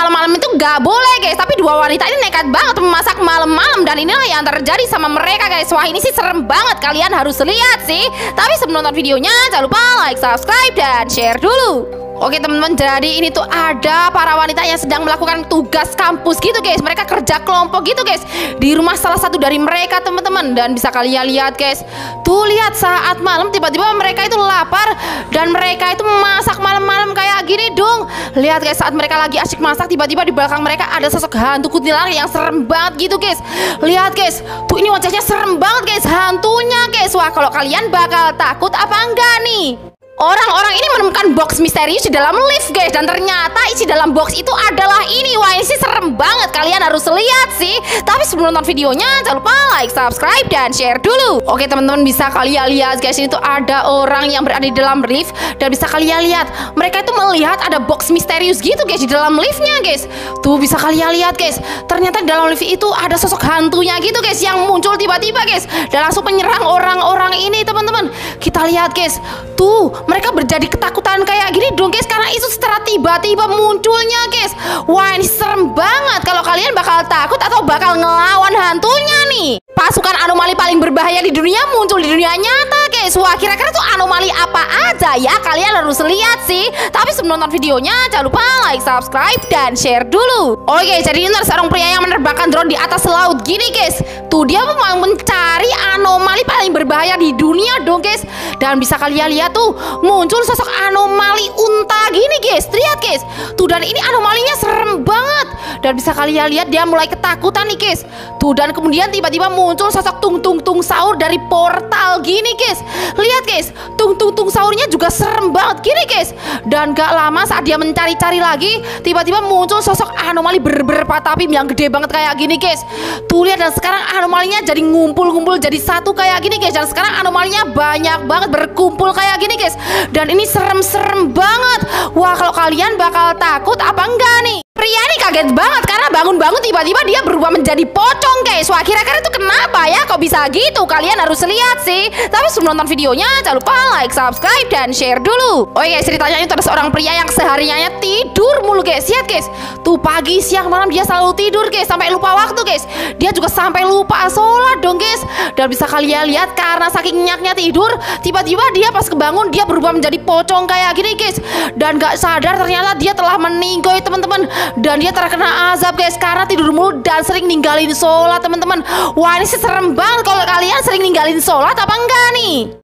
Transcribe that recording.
malam-malam itu nggak boleh guys. Tapi dua wanita ini nekat banget memasak malam-malam, dan inilah yang terjadi sama mereka guys. Wah, ini sih serem banget, kalian harus lihat sih. Tapi sebelum nonton videonya jangan lupa like, subscribe, dan share dulu. Oke teman-teman, jadi ini tuh ada para wanita yang sedang melakukan tugas kampus gitu guys. Mereka kerja kelompok gitu guys di rumah salah satu dari mereka teman-teman. Dan bisa kalian lihat guys, tuh lihat saat malam tiba-tiba mereka itu lapar dan mereka itu memasak malam-malam kayak gini dong. Lihat guys, saat mereka lagi asyik masak tiba-tiba di belakang mereka ada sosok hantu kuntilanak yang serem banget gitu guys. Lihat guys, tuh ini wajahnya serem banget guys, hantunya guys. Wah, kalau kalian bakal takut apa enggak nih? Orang-orang ini menemukan box misterius di dalam lift guys, dan ternyata isi dalam box itu adalah ini. Wah, ini sih serem banget, kalian harus lihat sih. Tapi sebelum nonton videonya jangan lupa like, subscribe, dan share dulu. Oke teman-teman, bisa kalian lihat guys, ini tuh ada orang yang berada di dalam lift, dan bisa kalian lihat mereka itu melihat ada box misterius gitu guys di dalam liftnya guys. Tuh bisa kalian lihat guys, ternyata di dalam lift itu ada sosok hantunya gitu guys yang muncul tiba-tiba guys dan langsung menyerang orang-orang ini teman-teman. Kita lihat guys, tuh mereka berjadi ketakutan kayak gini dong guys karena itu secara tiba-tiba munculnya guys. Wah, ini serem banget. Kalau kalian bakal takut atau bakal ngelawan hantunya nih? Pasukan anomali paling berbahaya di dunia muncul di dunia nyata guys. Wah, kira-kira tuh anomali apa aja ya? Kalian harus lihat sih. Tapi sebelum nonton videonya jangan lupa like, subscribe, dan share dulu. Oke, jadi ini seorang pria yang menerbangkan drone di atas laut gini guys. Tuh dia mau mencari anomali paling berbahaya di dunia dong guys. Dan bisa kalian lihat tuh muncul sosok anomali unta gini guys. Lihat guys, tuh dan ini anomalinya serem banget. Dan bisa kalian lihat dia mulai ketakutan nih guys. Tuh dan kemudian tiba-tiba muncul sosok tung saur dari portal gini guys. Lihat guys, tung saurnya juga serem banget gini guys. Dan gak lama saat dia mencari-cari lagi, tiba-tiba muncul sosok anomali berpatapim yang gede banget kayak gini guys. Tuh lihat, dan sekarang anomalinya jadi ngumpul jadi satu kayak gini guys. Dan sekarang anomalinya banyak banget berkumpul kayak gini guys. Dan ini serem-serem banget. Wah, kalau kalian bakal takut apa enggak nih? Pria ini kaget banget karena bangun-bangun tiba-tiba dia berubah menjadi pocong guys. Wah, kira-kira itu kenapa ya? Kok bisa gitu? Kalian harus lihat sih. Tapi sebelum nonton videonya jangan lupa like, subscribe, dan share dulu. Oh guys, ceritanya itu ada seorang pria yang sehariannya tidur mulu guys. Lihat guys, tuh pagi, siang, malam dia selalu tidur guys, sampai lupa waktu guys. Dia juga sampai lupa sholat dong guys. Dan bisa kalian lihat karena saking nyaknya tidur, tiba-tiba dia pas kebangun dia berubah menjadi pocong kayak gini guys. Dan gak sadar ternyata dia telah meninggoy teman-teman. Dan dia terkena azab guys karena tidur mulu dan sering ninggalin sholat teman-teman. Wah, ini sih serem banget. Kalau kalian sering ninggalin sholat apa enggak nih?